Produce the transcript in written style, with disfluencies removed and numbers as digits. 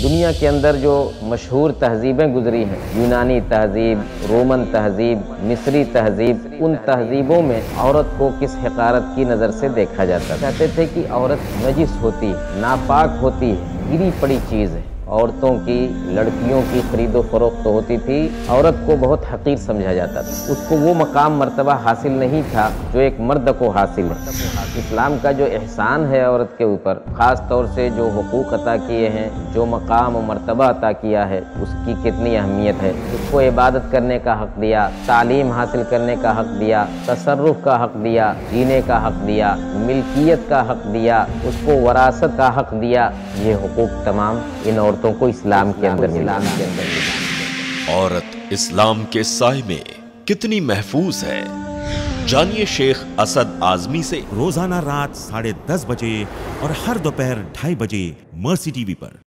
دنیا کے اندر جو مشہور تہذیبیں گزری ہیں، یونانی تہذیب، رومن تہذیب، مصری تہذیب، ان تہذیبوں میں عورت کو کس حقارت کی نظر سے دیکھا جاتا ہے۔ کہتے تھے کہ عورت نجس ہوتی، ناپاک ہوتی، گری پڑی چیز ہے۔ عورتوں کی، لڑکیوں کی خرید و فروخت ہوتی تھی، عورت کو بہت حقیر سمجھا جاتا تھا، اس کو وہ مقام مرتبہ حاصل نہیں تھا جو ایک مرد کو حاصل ہے۔ اسلام کا جو احسان ہے عورت کے اوپر، خاص طور سے جو حقوق عطا کیے ہیں، جو مقام و مرتبہ عطا کیا ہے، اس کی کتنی اہمیت ہے۔ اس کو عبادت کرنے کا حق دیا، تعلیم حاصل کرنے کا حق دیا، تصرف کا حق دیا، جینے کا حق دیا، ملکیت کا حق دیا، اس کو وراثت کا حق دیا۔ یہ حقوق تمام ان عورتوں کو اسلام کے اندر ملا۔ عورت اسلام کے سائے میں کتنی محفوظ ہے، جانیے شیخ اسد اعظمی سے۔ روزانہ رات 10:30 بجے اور ہر دوپہر 2:30 بجے مرسی ٹی وی پر۔